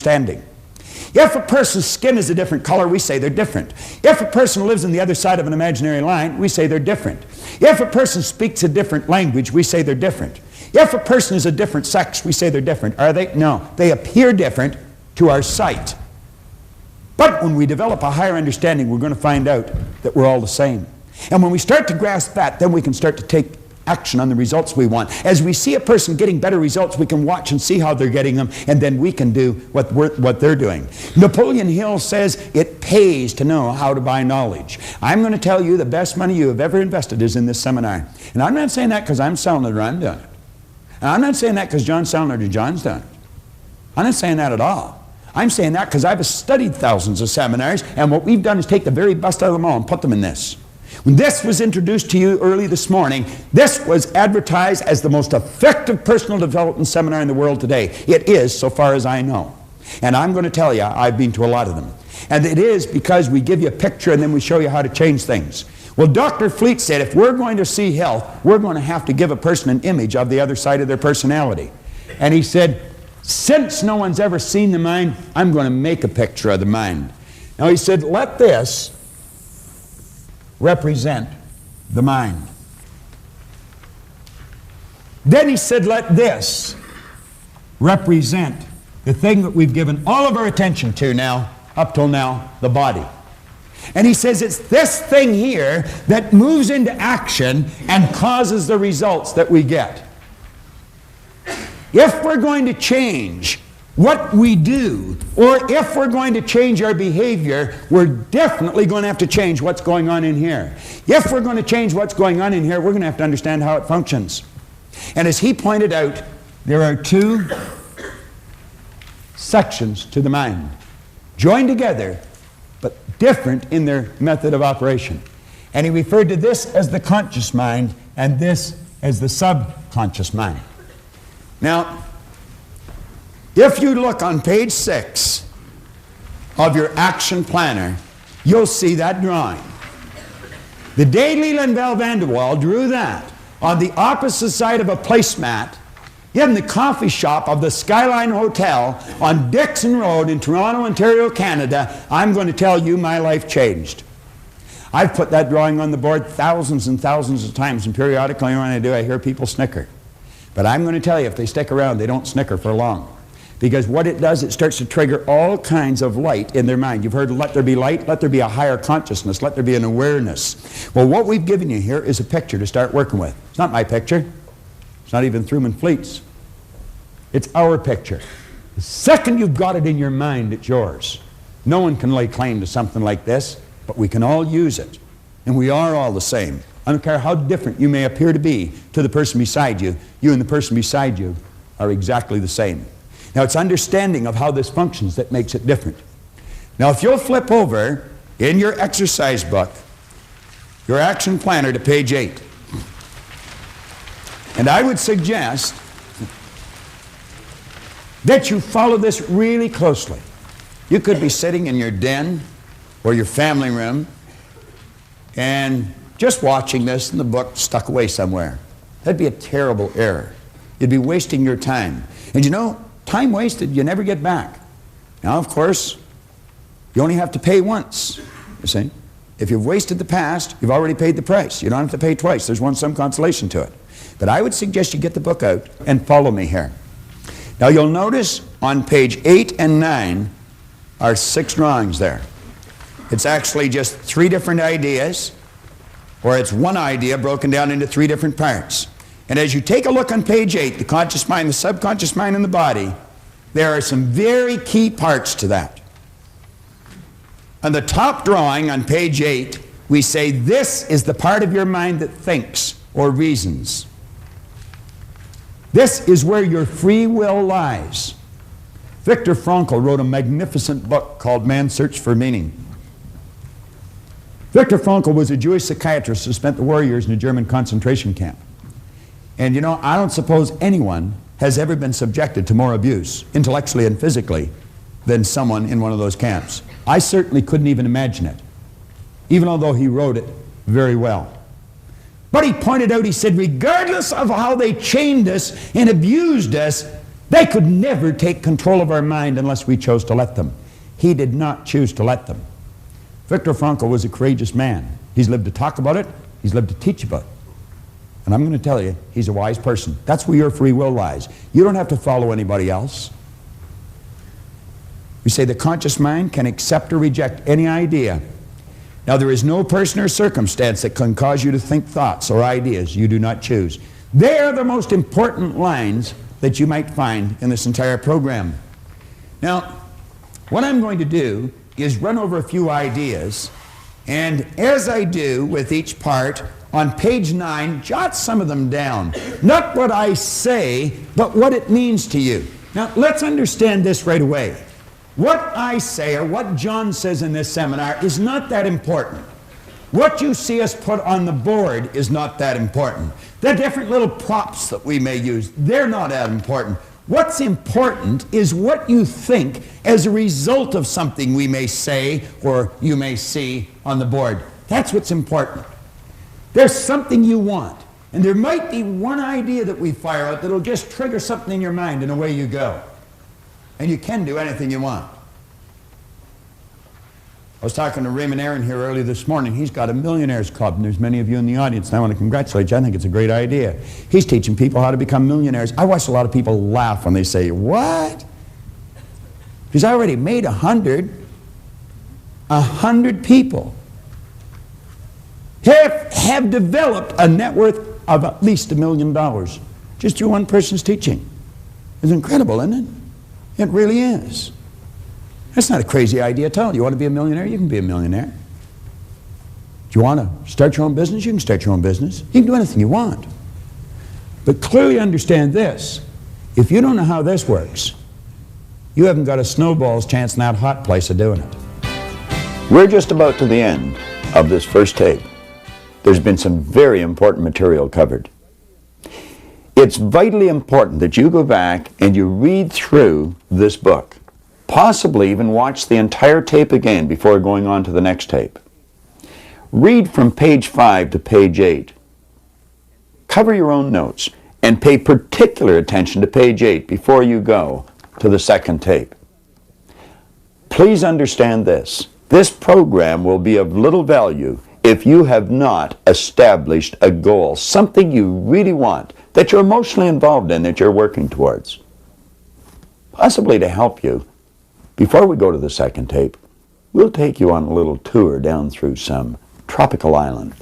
understanding. If a person's skin is a different color, we say they're different. If a person lives on the other side of an imaginary line, we say they're different. If a person speaks a different language, we say they're different. If a person is a different sex, we say they're different. Are they? No. They appear different to our sight. But when we develop a higher understanding, we're going to find out that we're all the same. And when we start to grasp that, then we can start to take action on the results we want. As we see a person getting better results, we can watch and see how they're getting them, and then we can do what they're doing. Napoleon Hill says it pays to know how to buy knowledge. I'm going to tell you the best money you have ever invested is in this seminar. And I'm not saying that because I'm selling it or I'm doing it. And I'm not saying that because John's selling it or John's doing it. I'm not saying that at all. I'm saying that because I've studied thousands of seminars, and what we've done is take the very best out of them all and put them in this. When this was introduced to you early this morning, this was advertised as the most effective personal development seminar in the world today. It is, so far as I know. And I'm going to tell you, I've been to a lot of them. And it is because we give you a picture and then we show you how to change things. Well, Dr. Fleet said if we're going to see health, we're going to have to give a person an image of the other side of their personality. And he said, since no one's ever seen the mind, I'm going to make a picture of the mind. Now he said, let this represent the mind. Then he said, let this represent the thing that we've given all of our attention to now, up till now, the body. And he says it's this thing here that moves into action and causes the results that we get. If we're going to change what we do, or if we're going to change our behavior, we're definitely going to have to change what's going on in here. If we're going to change what's going on in here, we're going to have to understand how it functions. And as he pointed out, there are two sections to the mind, joined together, but different in their method of operation. And he referred to this as the conscious mind and this as the subconscious mind. Now, if you look on page 6 of your action planner, you'll see that drawing. The day Leland Bell van der Waal drew that on the opposite side of a placemat in the coffee shop of the Skyline Hotel on Dixon Road in Toronto, Ontario, Canada, I'm going to tell you my life changed. I've put that drawing on the board thousands and thousands of times, and periodically when I do, I hear people snicker. But I'm going to tell you, if they stick around, they don't snicker for long. Because what it does, it starts to trigger all kinds of light in their mind. You've heard, let there be light, let there be a higher consciousness, let there be an awareness. Well, what we've given you here is a picture to start working with. It's not my picture. It's not even Truman Fleet's. It's our picture. The second you've got it in your mind, it's yours. No one can lay claim to something like this, but we can all use it. And we are all the same. I don't care how different you may appear to be to the person beside you, you and the person beside you are exactly the same. Now, it's understanding of how this functions that makes it different. Now, if you'll flip over in your exercise book, your action planner to page 8. And I would suggest that you follow this really closely. You could be sitting in your den or your family room and just watching this and the book stuck away somewhere. That'd be a terrible error. You'd be wasting your time. And you know, time wasted, you never get back. Now, of course, you only have to pay once, you see. If you've wasted the past, you've already paid the price. You don't have to pay twice. There's some consolation to it. But I would suggest you get the book out and follow me here. Now, you'll notice on page 8 and 9 are 6 drawings there. It's actually just 3 different ideas, or it's one idea broken down into 3 different parts. And as you take a look on page 8, the conscious mind, the subconscious mind, and the body, there are some very key parts to that. On the top drawing on page 8, we say this is the part of your mind that thinks or reasons. This is where your free will lies. Viktor Frankl wrote a magnificent book called Man's Search for Meaning. Viktor Frankl was a Jewish psychiatrist who spent the war years in a German concentration camp. And you know, I don't suppose anyone has ever been subjected to more abuse, intellectually and physically, than someone in one of those camps. I certainly couldn't even imagine it, even although he wrote it very well. But he pointed out, he said, regardless of how they chained us and abused us, They could never take control of our mind unless we chose to let them. He did not choose to let them. Viktor Frankl was a courageous man. He's lived to talk about it. He's lived to teach about it. And I'm going to tell you, he's a wise person. That's where your free will lies. You don't have to follow anybody else. We say the conscious mind can accept or reject any idea. Now, there is no person or circumstance that can cause you to think thoughts or ideas you do not choose. They are the most important lines that you might find in this entire program. Now, what I'm going to do is run over a few ideas, and as I do with each part, on page 9, jot some of them down. Not what I say, but what it means to you. Now, let's understand this right away. What I say, or what John says in this seminar, is not that important. What you see us put on the board is not that important. The different little props that we may use, they're not that important. What's important is what you think as a result of something we may say or you may see on the board. That's what's important. There's something you want, and there might be one idea that we fire out that'll just trigger something in your mind, and away you go. And you can do anything you want. I was talking to Raymond Aaron here early this morning. He's got a millionaires club, and there's many of you in the audience, and I want to congratulate you. I think it's a great idea. He's teaching people how to become millionaires. I watch a lot of people laugh when they say, "What? He's already made 100 people have developed a net worth of at least $1 million just through one person's teaching." It's incredible, isn't it? It really is. That's not a crazy idea at all. You want to be a millionaire? You can be a millionaire. Do you want to start your own business? You can start your own business. You can do anything you want. But clearly understand this. If you don't know how this works, you haven't got a snowball's chance in that hot place of doing it. We're just about to the end of this first tape. There's been some very important material covered. It's vitally important that you go back and you read through this book. Possibly even watch the entire tape again before going on to the next tape. Read from page 5 to page 8. Cover your own notes and pay particular attention to page 8 before you go to the second tape. Please understand this. This program will be of little value if you have not established a goal, something you really want, that you're emotionally involved in, that you're working towards. Possibly to help you, before we go to the second tape, we'll take you on a little tour down through some tropical island.